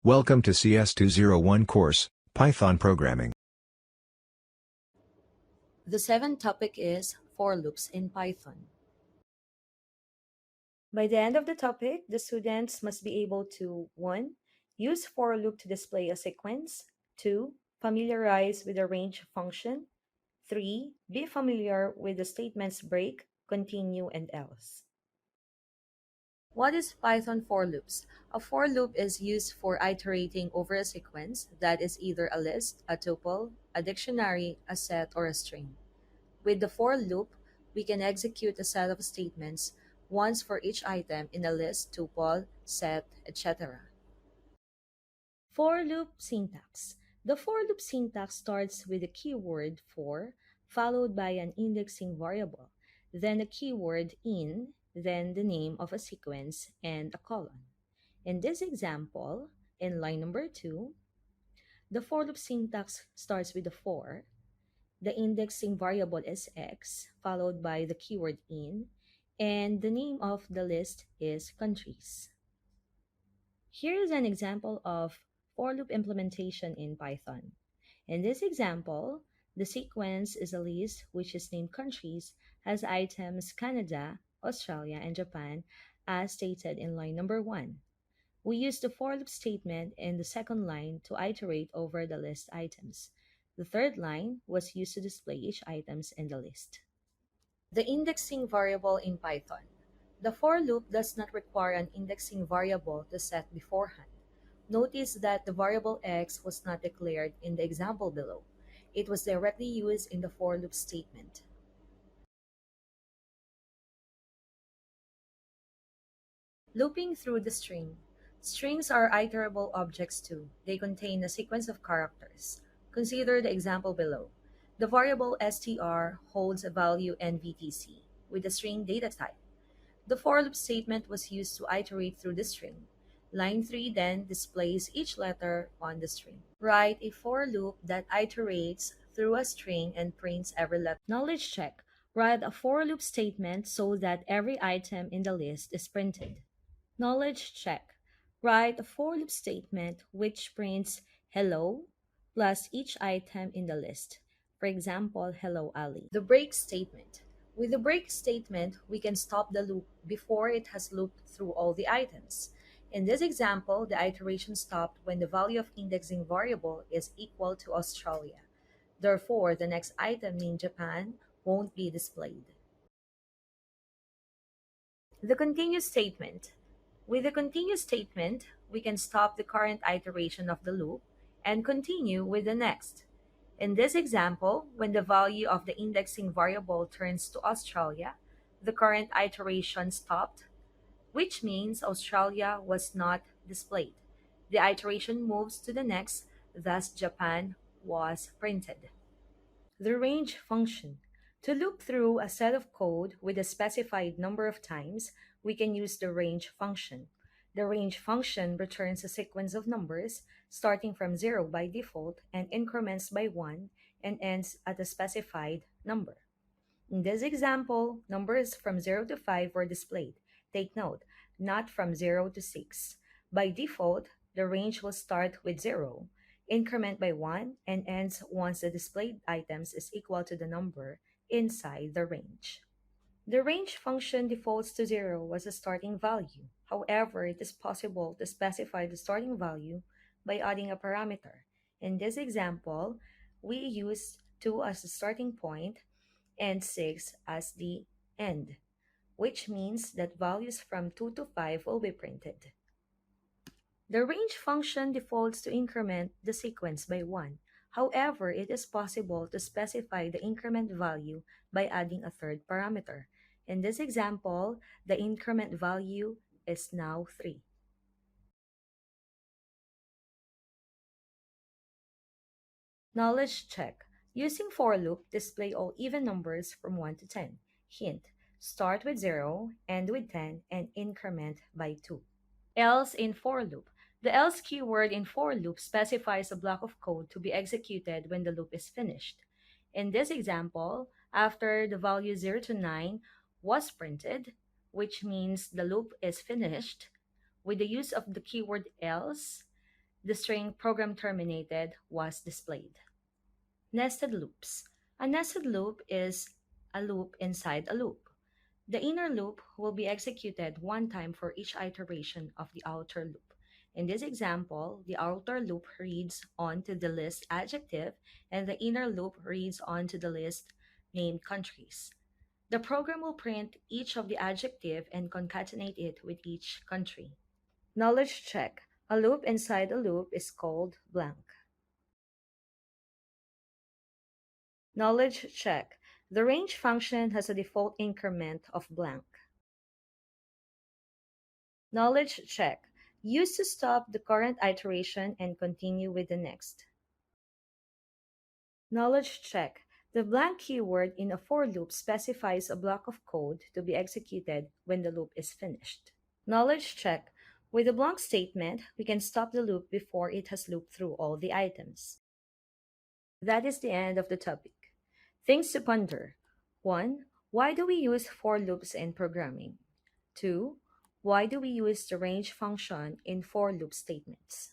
Welcome to CS201 course, Python Programming. The seventh topic is for loops in Python. By the end of the topic, the students must be able to 1. Use for loop to display a sequence, 2. Familiarize with the range function, 3. Be familiar with the statements break, continue, and else. What is Python for loops? A for loop is used for iterating over a sequence that is either a list, a tuple, a dictionary, a set, or a string. With the for loop, we can execute a set of statements once for each item in a list, tuple, set, etc. For loop syntax. The for loop syntax starts with the keyword for, followed by an indexing variable, then a keyword in, then the name of a sequence, and a colon. In this example, in line number 2, the for loop syntax starts with the for, the indexing variable is x, followed by the keyword in, and the name of the list is countries. Here is an example of for loop implementation in Python. In this example, the sequence is a list which is named countries, has items Canada, Australia, and Japan as stated in line number 1. We use the for loop statement in the second line to iterate over the list items. The third line was used to display each items in the list. The indexing variable in Python. The for loop does not require an indexing variable to set beforehand. Notice that the variable x was not declared in the example below. It was directly used in the for loop statement. Looping through the string. Strings are iterable objects too. They contain a sequence of characters. Consider the example below. The variable str holds a value nvtc with a string data type. The for loop statement was used to iterate through the string. Line 3 then displays each letter on the string. Write a for loop that iterates through a string and prints every letter. Knowledge check. Write a for loop statement so that every item in the list is printed. Knowledge check. Write a for loop statement which prints hello plus each item in the list. For example, hello Ali. The break statement. With the break statement, we can stop the loop before it has looped through all the items. In this example, the iteration stopped when the value of indexing variable is equal to Australia. Therefore, the next item named Japan won't be displayed. The continue statement. With the continue statement, we can stop the current iteration of the loop and continue with the next. In this example, when the value of the indexing variable turns to Australia, the current iteration stopped, which means Australia was not displayed. The iteration moves to the next, thus Japan was printed. The range function. To loop through a set of code with a specified number of times, we can use the range function. The range function returns a sequence of numbers starting from 0 by default and increments by 1 and ends at a specified number. In this example, numbers from 0 to 5 were displayed. Take note, not from 0 to 6. By default, the range will start with 0, increment by 1, and ends once the displayed items is equal to the number inside the range. The range function defaults to 0 as a starting value. However, it is possible to specify the starting value by adding a parameter. In this example, we use 2 as the starting point and 6 as the end, which means that values from 2 to 5 will be printed. The range function defaults to increment the sequence by 1. However, it is possible to specify the increment value by adding a third parameter. In this example, the increment value is now 3. Knowledge check. Using for loop, display all even numbers from 1 to 10. Hint, start with 0, end with 10, and increment by 2. Else in for loop. The else keyword in for loop specifies a block of code to be executed when the loop is finished. In this example, after the value 0 to 9 was printed, which means the loop is finished, with the use of the keyword else, The string program terminated was displayed. Nested loops. A nested loop is a loop inside a loop. The inner loop will be executed one time for each iteration of the outer loop. In this example, the outer loop reads onto the list adjective and the inner loop reads onto the list named countries. The program will print each of the adjective and concatenate it with each country. Knowledge check. A loop inside a loop is called blank. Knowledge check. The range function has a default increment of blank. Knowledge check. Use to stop the current iteration and continue with the next. Knowledge check. The blank keyword in a for loop specifies a block of code to be executed when the loop is finished. Knowledge check. With a blank statement, we can stop the loop before it has looped through all the items. That is the end of the topic. Things to ponder. 1. Why do we use for loops in programming? 2. Why do we use the range function in for loop statements?